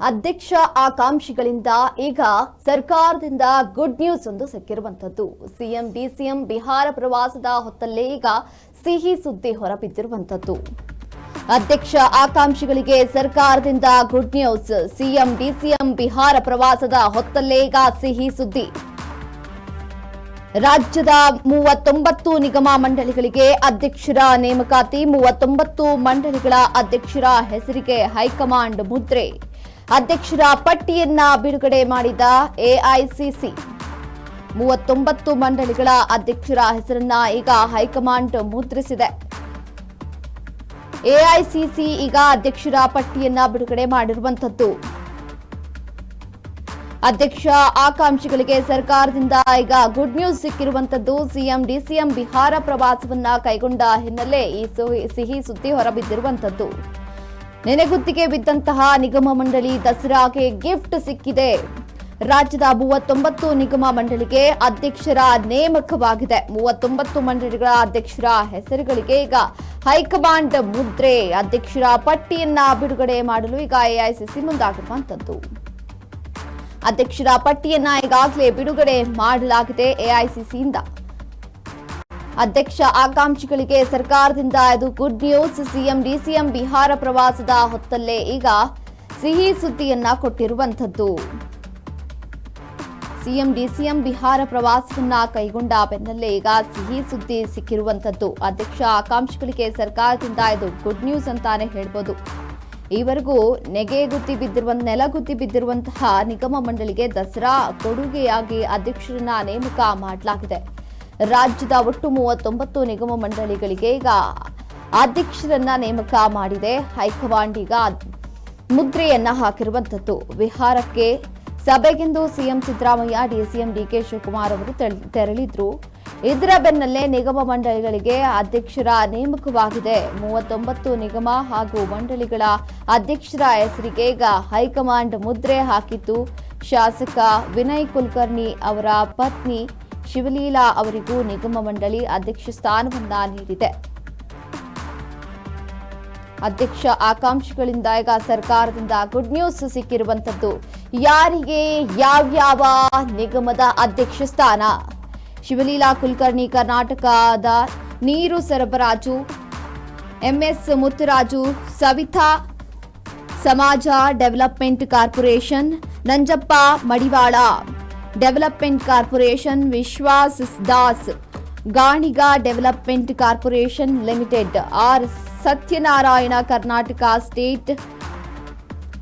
ಅಧ್ಯಕ್ಷ ಆಕಾಂಕ್ಷಿಗಳಿಂದ ಈಗ ಸರ್ಕಾರದಿಂದ ಗುಡ್ ನ್ಯೂಸ್ ಒಂದು ಸಿಕ್ಕಿರುವಂತದ್ದು. ಸಿಎಂ ಡಿಸಿಎಂ ಬಿಹಾರ ಪ್ರವಾಸದ ಹೊತ್ತಲ್ಲೇ ಈಗ ಸಿಹಿ ಸುದ್ದಿ ಹೊರಬಿದ್ದಿರುವಂತದ್ದು. ಅಧ್ಯಕ್ಷ ಆಕಾಂಕ್ಷಿಗಳಿಗೆ ಸರ್ಕಾರದಿಂದ good news. CM DCM Bihar ಪ್ರವಾಸದ ಹೊತ್ತಲ್ಲೇ ಈಗ ಸಿಹಿ ಸುದ್ದಿ. ರಾಜ್ಯದ 39 ನಿಗಮ ಮಂಡಳಿಗಳಿಗೆ ಅಧ್ಯಕ್ಷರ ನೇಮಕಾತಿ. 39 ಮಂಡಳಿಗಳ ಅಧ್ಯಕ್ಷರ ಹೆಸರಿಗೆ ಹೈಕಮಾಂಡ್ ಮುದ್ರೆ. ಅಧ್ಯಕ್ಷರ ಪಟ್ಟಿಯನ್ನ ಬಿಡುಗಡೆ ಮಾಡಿದ ಎಐಸಿಸಿ. 39 ಮಂಡಳಿಗಳ ಅಧ್ಯಕ್ಷರ ಹೆಸರನ್ನ ಈಗ ಹೈಕಮಾಂಡ್ ಮುದ್ರಿಸಿದೆ. ಎಐಸಿಸಿ ಈಗ ಅಧ್ಯಕ್ಷರ ಪಟ್ಟಿಯನ್ನ ಬಿಡುಗಡೆ ಮಾಡಿರುವಂತದ್ದು. ಅಧ್ಯಕ್ಷ ಆಕಾಂಕ್ಷಿಗಳಿಗೆ ಸರ್ಕಾರದಿಂದ ಈಗ ಗುಡ್ ನ್ಯೂಸ್ ಸಿಕ್ಕಿರುವಂತದ್ದು. ಸಿಎಂ ಡಿಸಿಎಂ ಬಿಹಾರ ಪ್ರವಾಸವನ್ನ ಕೈಗೊಂಡ ಹಿನ್ನೆಲೆ ಈ ಸಿಹಿ ಸುದ್ದಿ ಹೊರಬಿದ್ದಿರುವಂತದ್ದು. ನೆನೆಗುತ್ತಿಗೆ ಬಿದ್ದಂತಹ ನಿಗಮ ಮಂಡಳಿ ದಸರಾಗೆ ಗಿಫ್ಟ್ ಸಿಕ್ಕಿದೆ. ರಾಜ್ಯದ 39 ನಿಗಮ ಮಂಡಳಿಗೆ ಅಧ್ಯಕ್ಷರ ನೇಮಕವಾಗಿದೆ. 39 ಮಂಡಳಿಗಳ ಅಧ್ಯಕ್ಷರ ಹೆಸರುಗಳಿಗೆ ಈಗ ಹೈಕಮಾಂಡ್ ಮುದ್ರೆ. ಅಧ್ಯಕ್ಷರ ಪಟ್ಟಿಯನ್ನ ಬಿಡುಗಡೆ ಮಾಡಲು ಈಗ ಎಐಸಿಸಿ ಮುಂದಾಗಿರುವಂತದ್ದು. ಅಧ್ಯಕ್ಷರ ಪಟ್ಟಿಯನ್ನ ಈಗಾಗಲೇ ಬಿಡುಗಡೆ ಮಾಡಲಾಗಿದೆ ಎಐಸಿಸಿಯಿಂದ. ಅಧ್ಯಕ್ಷ ಆಕಾಂಕ್ಷಿಗಳಿಗೆ ಸರ್ಕಾರದಿಂದ ಇದು good news. CM DCM Bihar ಪ್ರವಾಸದ ಹೊತ್ತಲ್ಲೇ ಈಗ ಸಿಹಿ ಸುದ್ದಿಯನ್ನ ಕೊಟ್ಟಿರುವಂತದ್ದು. ಸಿಎಂ ಡಿಸಿಎಂ ಬಿಹಾರ ಪ್ರವಾಸವನ್ನ ಕೈಗೊಂಡ ಬೆನ್ನಲ್ಲೇ ಈಗ ಸಿಹಿ ಸುದ್ದಿ ಸಿಕ್ಕಿರುವಂತದ್ದು. ಅಧ್ಯಕ್ಷ ಆಕಾಂಕ್ಷಿಗಳಿಗೆ ಸರ್ಕಾರದಿಂದ ಇದು ಗುಡ್ ನ್ಯೂಸ್ ಅಂತಾನೆ ಹೇಳ್ಬೋದು. ಈವರೆಗೂ ನೆಲಗುತ್ತಿ ಬಿದ್ದಿರುವಂತಹ ನಿಗಮ ಮಂಡಳಿಗೆ ದಸರಾ ಕೊಡುಗೆಯಾಗಿ ಅಧ್ಯಕ್ಷರನ್ನ ನೇಮಕ ಮಾಡಲಾಗಿದೆ. ರಾಜ್ಯದ ಒಟ್ಟು 39 ನಿಗಮ ಮಂಡಳಿಗಳಿಗೆ ಈಗ ಅಧ್ಯಕ್ಷರನ್ನ ನೇಮಕ ಮಾಡಿದೆ ಹೈಕಮಾಂಡ್. ಈಗ ಮುದ್ರೆಯನ್ನ ಹಾಕಿರುವಂತದ್ದು. ಬಿಹಾರಕ್ಕೆ ಸಭೆಗೆಂದು CM Siddaramaiah, DCM DK Shivakumar ಅವರು ತೆರಳಿದ್ರು. ಇದರ ಬೆನ್ನಲ್ಲೇ ನಿಗಮ ಮಂಡಳಿಗಳಿಗೆ ಅಧ್ಯಕ್ಷರ ನೇಮಕವಾಗಿದೆ. 39 ನಿಗಮ ಹಾಗೂ ಮಂಡಳಿಗಳ ಅಧ್ಯಕ್ಷರ ಹೆಸರಿಗೆ ಈಗ ಹೈಕಮಾಂಡ್ ಮುದ್ರೆ ಹಾಕಿದ್ದು. ಶಾಸಕ ವಿನಯ್ ಕುಲಕರ್ಣಿ ಅವರ ಪತ್ನಿ ಶಿವಲೀಲಾ ಅವರಿಗೂ ನಿಗಮ ಮಂಡಳಿ ಅಧ್ಯಕ್ಷ ಸ್ಥಾನವನ್ನ ನೀಡಿದೆ. ಅಧ್ಯಕ್ಷ ಆಕಾಂಕ್ಷಿಗಳಿಂದ ಈಗ ಸರ್ಕಾರದಿಂದ ಗುಡ್ ನ್ಯೂಸ್ ಸಿಕ್ಕಿರುವಂತದ್ದು. ಯಾರಿಗೆ ಯಾವ್ಯಾವ ನಿಗಮದ ಅಧ್ಯಕ್ಷ ಸ್ಥಾನ? ಶಿವಲೀಲಾ ಕುಲಕರ್ಣಿ ಕರ್ನಾಟಕದ ನೀರು ಸರಬರಾಜು, MS Muthuraju Savita Samaj development corporation, Nanjappa Madivala development corporation, Vishwas Das Ganiga development corporation limited, R Satyanarayana Karnataka state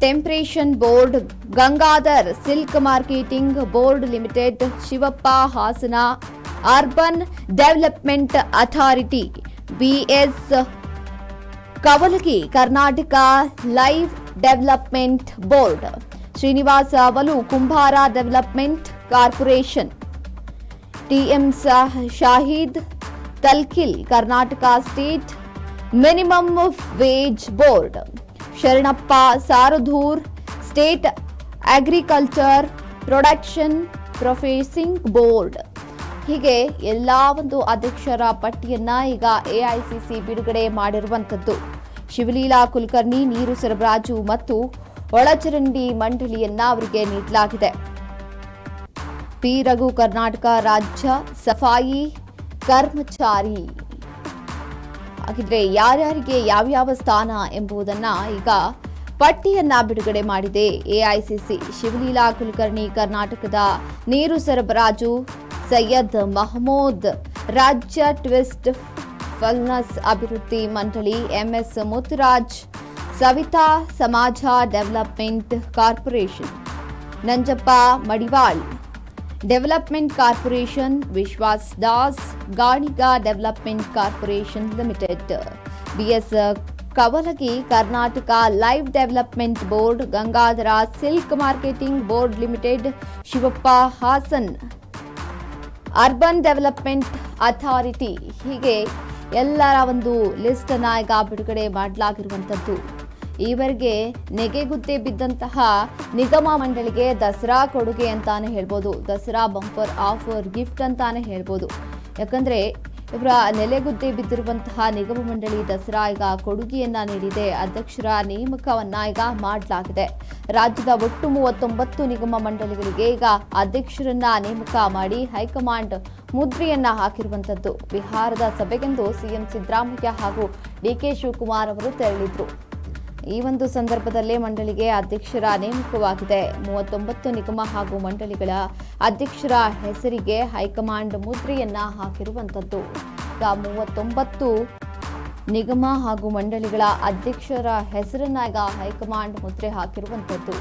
temperance board, Gangadhar silk marketing board limited, Shivappa Hassan urban development authority, BS Kavalagi Karnataka live development board, Srinivasa Avalu Kumbara development corporation, TM Shahid Talkil Karnataka state minimum wage board, Sharanappa Saradhur state agriculture production processing board. ಹೀಗೆ ಎಲ್ಲಾ ಒಂದು ಅಧ್ಯಕ್ಷರ ಪಟ್ಟಿಯನ್ನ ಈಗ AICC ಬಿಡುಗಡೆ ಮಾಡಿರುವಂತದ್ದು. ಶಿವಲೀಲಾ ಕುಲಕರ್ಣಿ ನೀರು ಸರಬರಾಜು ಮತ್ತು ಒಳಚರಂಡಿ ಮಂಡಳಿಯನ್ನ ಅವರಿಗೆ ನೀಡಲಾಗಿದೆ. ಪಿ ರಘು ಕರ್ನಾಟಕ ರಾಜ್ಯ ಸಫಾಯಿ ಕರ್ಮಚಾರಿ. ಹಾಗಿದ್ರೆ ಯಾರ್ಯಾರಿಗೆ ಯಾವ್ಯಾವ ಸ್ಥಾನ ಎಂಬುದನ್ನ ಈಗ ಪಟ್ಟಿಯನ್ನ ಬಿಡುಗಡೆ ಮಾಡಿದೆ ಎಐಸಿಸಿ. ಶಿವಲೀಲಾ ಕುಲಕರ್ಣಿ ಕರ್ನಾಟಕದ ನೀರು ಸರಬರಾಜು, ಸೈಯದ್ ಮಹಮೂದ್ ರಾಜ್ಯ ಟ್ವಿಸ್ಟ್ ಫಲ್ನಸ್ ಅಭಿವೃದ್ಧಿ ಮಂಡಳಿ, MS Muthuraj Savita Samaj development corporation, Nanjappa Madival development corporation, Vishwas Das Ganiga development corporation limited, BS Kavalagi Karnataka live development board, Gangadhara silk marketing board limited, Shivappa Hassan urban development authority. ಹೀಗೆ ಎಲ್ಲರ ಒಂದು ಲಿಸ್ಟ್ ಅನ್ನ ಈಗ ಬಿಡುಗಡೆ ಮಾಡಲಾಗಿರುವಂತದ್ದು. ಈವರೆಗೆ ನೆಗೆಗುದ್ದೆ ಬಿದ್ದಂತಹ ನಿಗಮ ಮಂಡಳಿಗೆ ದಸರಾ ಕೊಡುಗೆ ಅಂತಾನೆ ಹೇಳ್ಬೋದು. ದಸರಾ ಬಂಪರ್ ಆಫರ್ ಗಿಫ್ಟ್ ಅಂತಾನೆ ಹೇಳ್ಬೋದು. ಯಾಕಂದ್ರೆ ಇವರ ನೆಲೆಗುದ್ದೆ ಬಿದ್ದಿರುವಂತಹ ನಿಗಮ ಮಂಡಳಿ ದಸರಾ ಈಗ ಕೊಡುಗೆಯನ್ನ ನೀಡಿದೆ. ಅಧ್ಯಕ್ಷರ ನೇಮಕವನ್ನ ಈಗ ಮಾಡಲಾಗಿದೆ. ರಾಜ್ಯದ ಒಟ್ಟು 39 ನಿಗಮ ಮಂಡಳಿಗಳಿಗೆ ಈಗ ಅಧ್ಯಕ್ಷರನ್ನ ನೇಮಕ ಮಾಡಿ ಹೈಕಮಾಂಡ್ ಮುದ್ರೆಯನ್ನ ಹಾಕಿರುವಂತದ್ದು. ಬಿಹಾರದ ಸಭೆಗೆಂದು ಸಿಎಂ ಸಿದ್ದರಾಮಯ್ಯ ಹಾಗೂ ಡಿಕೆ ಶಿವಕುಮಾರ್ ಅವರು ತೆರಳಿದ್ರು. ಈ ಒಂದು ಸಂದರ್ಭದಲ್ಲೇ ಮಂಡಳಿಗೆ ಅಧ್ಯಕ್ಷರ ನೇಮಕವಾಗಿದೆ. 39 ನಿಗಮ ಹಾಗೂ ಮಂಡಳಿಗಳ ಅಧ್ಯಕ್ಷರ ಹೆಸರಿಗೆ ಹೈಕಮಾಂಡ್ ಮುದ್ರೆಯನ್ನ ಹಾಕಿರುವಂತದ್ದು. ಈಗ 39 ನಿಗಮ ಹಾಗೂ ಮಂಡಳಿಗಳ ಅಧ್ಯಕ್ಷರ ಹೆಸರನ್ನ ಈಗ ಹೈಕಮಾಂಡ್ ಮುದ್ರೆ ಹಾಕಿರುವಂತದ್ದು.